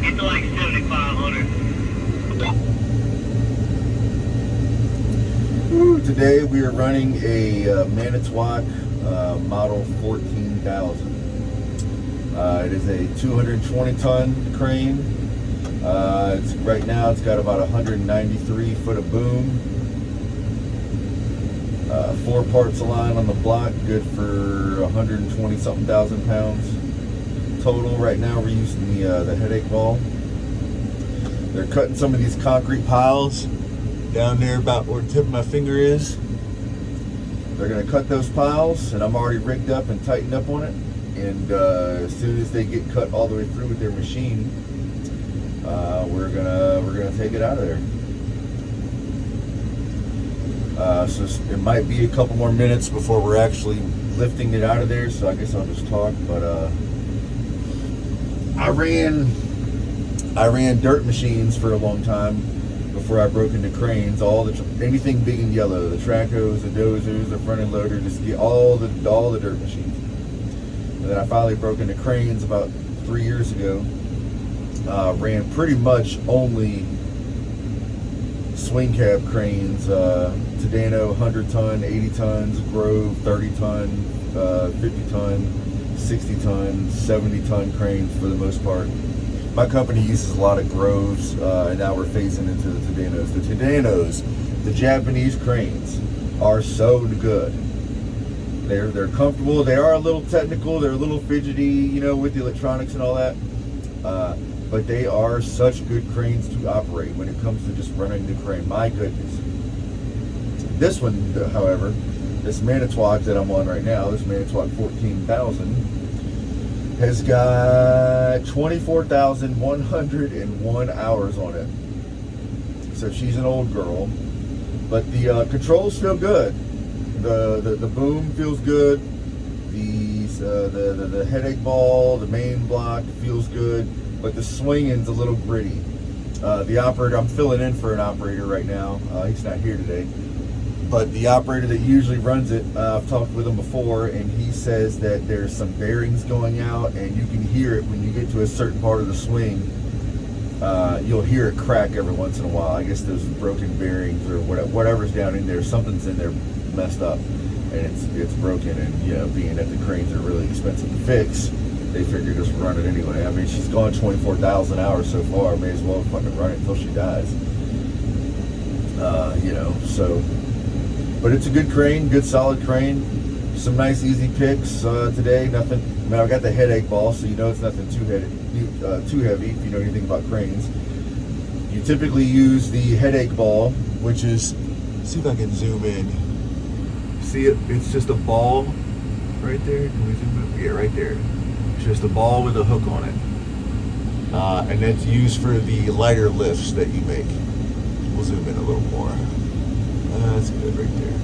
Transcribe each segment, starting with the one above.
Get to like 7,500. Today we are running a Manitowoc model 14,000. It is a 220-ton crane. Right now it's got about 193 foot of boom. 4 parts aligned on the block, good for 120 something thousand pounds total. Right now we're using the headache ball. They're cutting some of these concrete piles down there about where the tip of my finger is. They're going to cut those piles, and I'm already rigged up and tightened up on it. And as soon as they get cut all the way through with their machine, we're gonna take it out of there. So it might be a couple more minutes before we're actually lifting it out of there. So I guess I'll just talk. But I ran dirt machines for a long time before I broke into cranes. Anything big and yellow, the Tracos, the dozers, the front end loader, just get all the dirt machines. And then I finally broke into cranes about 3 years ago. Ran pretty much only swing cab cranes, Tadano 100 ton, 80 tons, Grove 30 ton, 50 ton, 60 ton, 70 ton cranes for the most part. My company uses a lot of Groves, and now we're phasing into the Tadanos. The Tadanos, the Japanese cranes, are so good. They're comfortable. They are a little technical. They're a little fidgety, with the electronics and all that. But they are such good cranes to operate when it comes to just running the crane. My goodness. This one, however, this Manitowoc that I'm on right now, this Manitowoc 14,000, has got 24,101 hours on it. So she's an old girl. But the controls feel good. The boom feels good. The headache ball, the main block feels good. But the swinging's a little gritty. The operator, I'm filling in for an operator right now. He's not here today. But the operator that usually runs it, I've talked with him before, and he says that there's some bearings going out, and you can hear it when you get to a certain part of the swing. You'll hear it crack every once in a while. I guess those broken bearings or whatever's down in there, something's in there messed up, and it's broken. And being that the cranes are really expensive to fix, they figure just run it anyway. I mean, she's gone 24,000 hours so far. May as well fucking run it until she dies. So. But it's a good crane, good solid crane. Some nice easy picks today. Nothing. I mean, I got the headache ball, so it's nothing too heavy. If you know anything about cranes, you typically use the headache ball, which is. See if I can zoom in. See it? It's just a ball right there. Can we zoom in? Yeah, right there. It's just a ball with a hook on it, and that's used for the lighter lifts that you make. We'll zoom in a little more. That's good right there.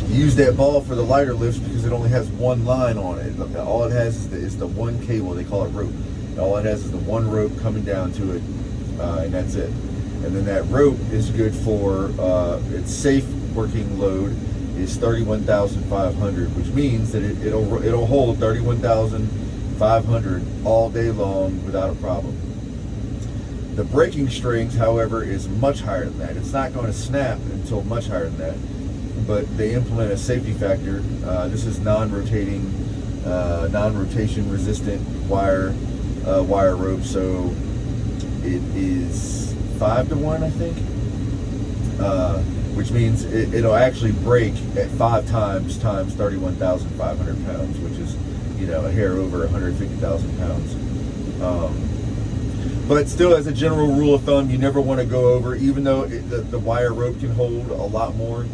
You use that ball for the lighter lifts because it only has one line on it. All it has is the one cable. They call it rope. And all it has is the one rope coming down to it, and that's it. And then that rope is good for its safe working load is 31,500, which means that it'll hold 31,500 all day long without a problem. The braking strength, however, is much higher than that. It's not going to snap until much higher than that, but they implement a safety factor. This is non-rotation resistant wire rope, so it is 5-to-1, I think, which means it'll actually break at 5 times 31,500 pounds, which is a hair over 150,000 pounds. But still, as a general rule of thumb, you never want to go over, even though the wire rope can hold a lot more,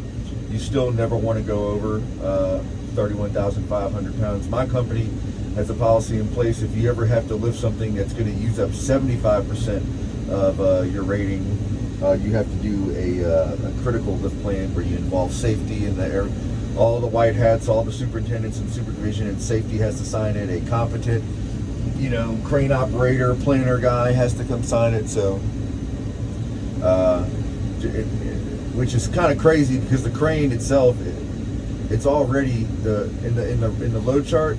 you still never want to go over 31,500 pounds. My company has a policy in place. If you ever have to lift something that's going to use up 75% of your rating, you have to do a critical lift plan where you involve safety in the air. All the white hats, all the superintendents and supervision and safety has to sign it. A competent crane operator, planer guy has to come sign it. So, which is kind of crazy because the crane itself, it's already in the load chart.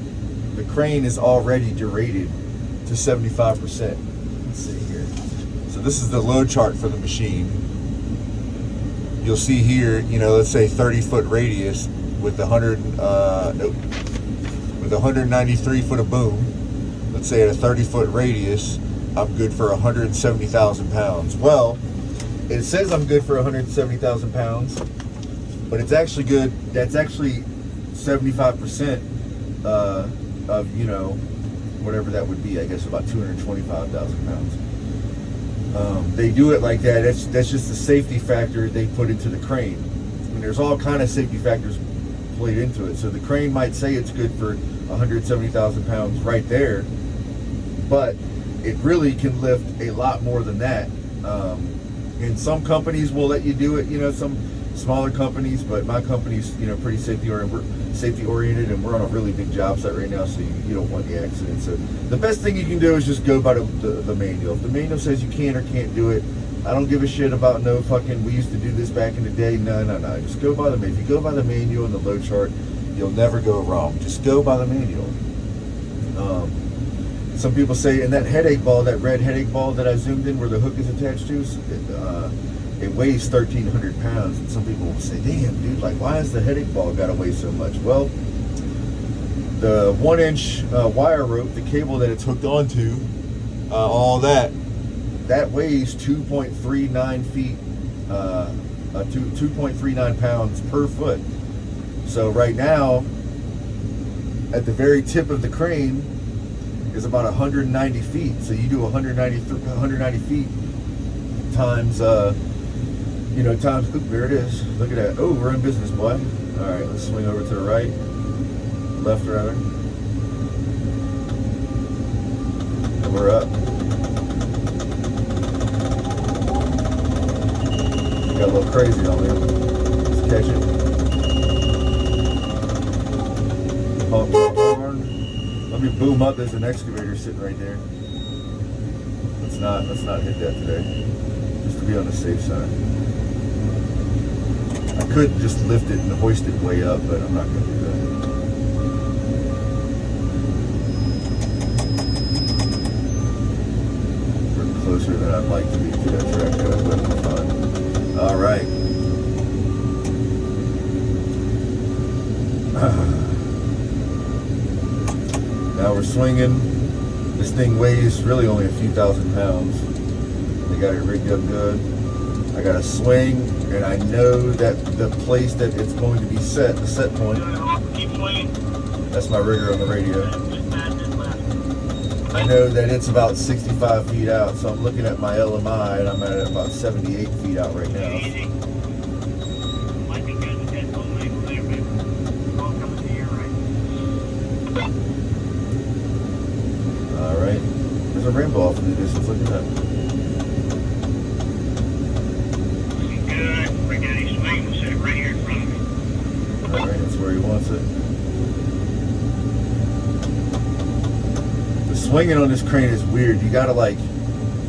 The crane is already derated to 75%. Let's see here. So this is the load chart for the machine. You'll see here, you know, let's say 30-foot radius with 193 foot of boom. Let's say at a 30-foot radius, I'm good for 170,000 pounds. Well, it says I'm good for 170,000 pounds, but it's actually good. That's actually 75% of, you know, whatever that would be. I guess about 225,000 pounds. They do it like that. That's just the safety factor they put into the crane. I mean, there's all kind of safety factors played into it. So the crane might say it's good for 170,000 pounds right there, but it really can lift a lot more than that. And some companies will let you do it, you know, some smaller companies, but my company's, you know, pretty safety oriented, and we're on a really big job site right now, so you don't want the accident. So the best thing you can do is just go by the manual. If the manual says you can or can't do it, I don't give a shit about no fucking, we used to do this back in the day. No. Just go by the manual. If you go by the manual and the load chart, you'll never go wrong. Just go by the manual. Some people say, and that headache ball, that red headache ball that I zoomed in where the hook is attached to, it weighs 1,300 pounds. And some people will say, damn, dude, like, why has the headache ball got to weigh so much? Well, the 1-inch wire rope, the cable that it's hooked onto, all that weighs 2.39 feet, 2.39 pounds per foot. So right now, at the very tip of the crane is about 190 feet. So you do 190 feet times, you know, times, oop, there it is. Look at that. Oh, we're in business, boy. All right, let's swing over to the right, left rather. And we're up. Got a little crazy on there. Let's catch it. Pump horn. Let me boom up. There's an excavator sitting right there. Let's not hit that today, just to be on the safe side. I could just lift it and hoist it way up, but I'm not going to do that. We're closer than I'd like to be to that track, but it'll be fun. All right. Now we're swinging. This thing weighs really only a few thousand pounds. They got it rigged up good. I got a swing, and I know that the place that it's going to be set, the set point, that's my rigger on the radio. I know that it's about 65 feet out, so I'm looking at my LMI, and I'm at about 78 feet out right now. All right, there's a rainbow off in the distance. Look at that. Alright, that's where he wants it. The swinging on this crane is weird. You gotta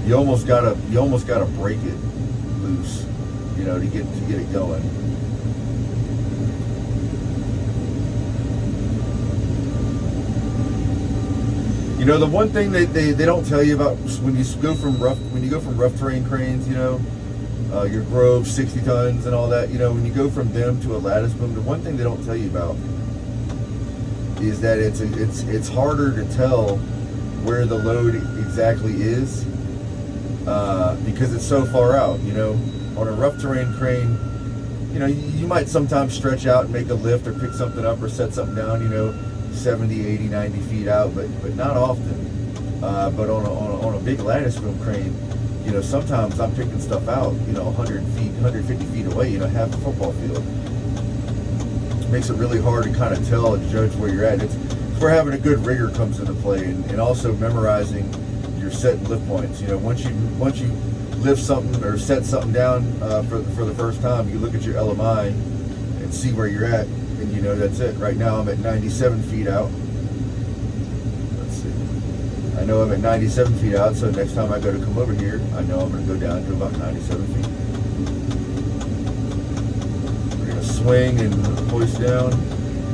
you almost gotta break it loose, you know, to get it going. You know, the one thing that they don't tell you about when you go from rough terrain cranes, you know, your Grove 60 tons and all that, you know, when you go from them to a lattice boom, the one thing they don't tell you about is that it's harder to tell where the load exactly is because it's so far out. You know, on a rough terrain crane, you know, you might sometimes stretch out and make a lift or pick something up or set something down, you know, 70, 80, 90 feet out, but not often. But on a big lattice boom crane, you know, sometimes I'm picking stuff out, you know, 100 feet, 150 feet away, you know, half a football field. It makes it really hard to kind of tell and judge where you're at. It's where having a good rigger comes into play, and also memorizing your set and lift points. You know, once you lift something or set something down for the first time, you look at your LMI and see where you're at, and you know that's it. Right now I'm at 97 feet out. I know I'm at 97 feet out, so next time I go to come over here, I know I'm going to go down to about 97 feet. We're going to swing and hoist down.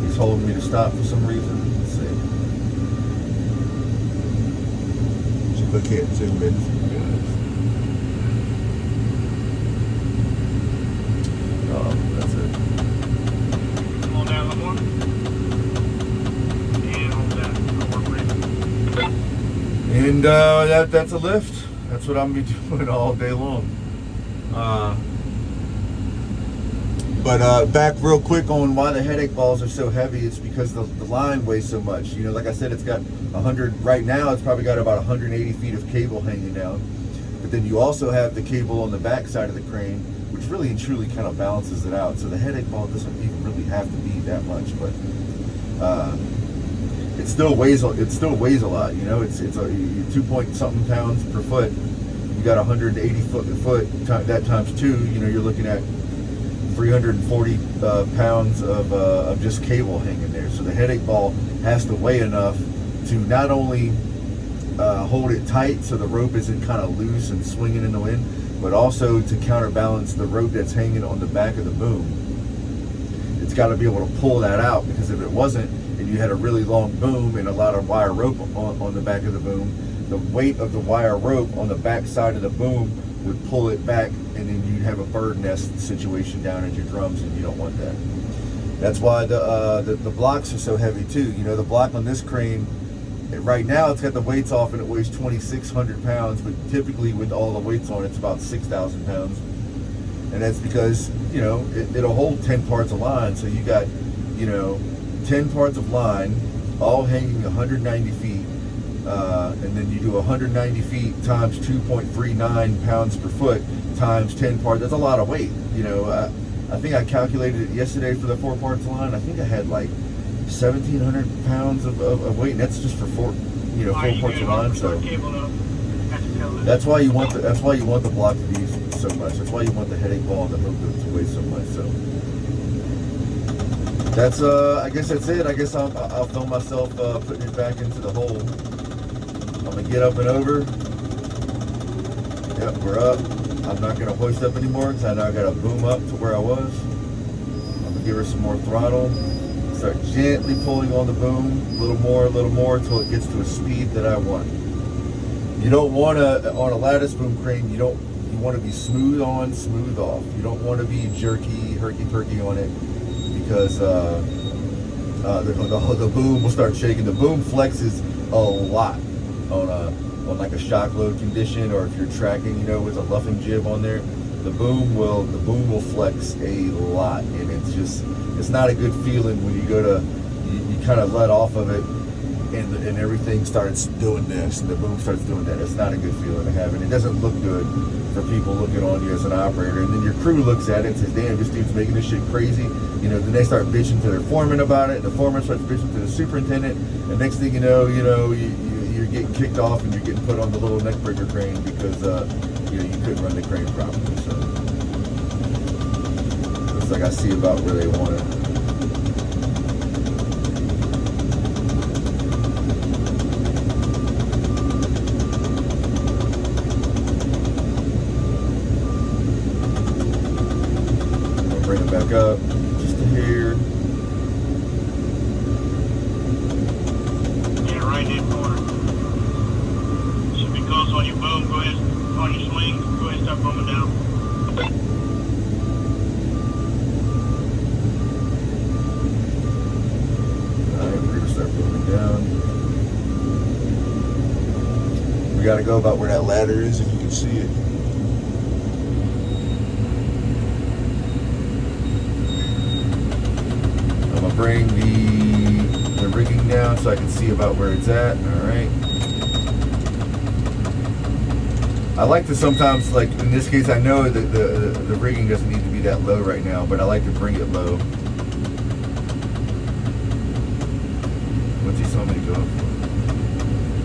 He's holding me to stop for some reason. Let's see. if I can't zoom in for you guys. Oh, that's it. Come on down a little more. And hold that. I'll work with it. And that's a lift. That's what I'm gonna be doing all day long. But back real quick on why the headache balls are so heavy. It's because the line weighs so much. You know, like I said, it's got 100 right now. It's probably got about 180 feet of cable hanging down. But then you also have the cable on the back side of the crane, which really and truly kind of balances it out. So the headache ball doesn't even really have to be that much, but it still weighs a lot. You know, it's a 2 point something pounds per foot. You got 180 foot that times 2. You know, you're looking at 340 pounds of just cable hanging there. So the headache ball has to weigh enough to not only hold it tight so the rope isn't kind of loose and swinging in the wind, but also to counterbalance the rope that's hanging on the back of the boom. It's got to be able to pull that out, because if it wasn't, and you had a really long boom and a lot of wire rope on the back of the boom, the weight of the wire rope on the back side of the boom would pull it back, and then you'd have a bird nest situation down at your drums, and you don't want that. That's why the blocks are so heavy too. You know, the block on this crane, right now it's got the weights off and it weighs 2,600 pounds, but typically with all the weights on, it's about 6,000 pounds. And that's because, you know, it'll hold 10 parts of line. So you got, you know, 10 parts of line, all hanging 190 feet. And then you do 190 feet times 2.39 pounds per foot times 10 parts. That's a lot of weight. You know, I think I calculated it yesterday for the 4 parts line. I think I had like 1,700 pounds of weight, and that's just for 4 parts of line. So that's why you want the block to be so much. That's why you want the headache ball and the hook to weigh so much. So that's I guess that's it. I guess I'll film myself putting it back into the hole. I'm gonna get up and over. Yep, we're up. I'm not gonna hoist up anymore because I know I gotta boom up to where I was. I'm gonna give her some more throttle. Start gently pulling on the boom, a little more until it gets to a speed that I want. You don't want to, on a lattice boom crane, you want to be smooth on, smooth off. You don't want to be jerky, herky-perky on it, because the boom will start shaking. The boom flexes a lot on like a shock load condition, or if you're tracking, you know, with a luffing jib on there, the boom will flex a lot, and it's not a good feeling when you go to you kind of let off of it and everything starts doing this and the boom starts doing that. It's not a good feeling to have, and it doesn't look good for people looking on you as an operator. And then your crew looks at it and says, damn, this dude's making this shit crazy. You know, then they start bitching to their foreman about it, and the foreman starts bitching to the superintendent, and next thing you know, you're getting kicked off and you're getting put on the little neck breaker crane because you couldn't run the crane properly. So looks like I see about where they want it. Bring it back up just to here. Yeah, right in the corner. Should be close on your boom. Go ahead, on your swing. Go ahead and start booming down. Alright, we're gonna start booming down. We gotta go about where that ladder is, if you can see it. Bring the rigging down so I can see about where it's at. All right. I like to sometimes, like in this case, I know that the rigging doesn't need to be that low right now, but I like to bring it low. What's he telling me to go up for?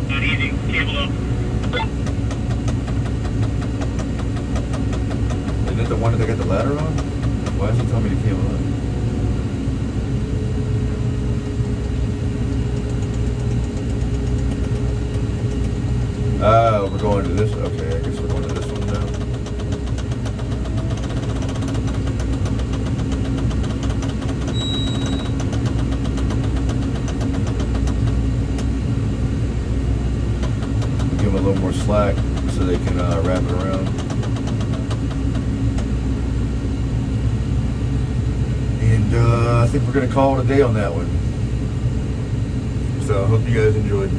Not easy. Cable up. Isn't it the one that got the ladder on? Why is he telling me to cable up? Oh, we're going to this. Okay, I guess we're going to this one now. Give him a little more slack so they can wrap it around. And I think we're going to call it a day on that one. So I hope you guys enjoyed.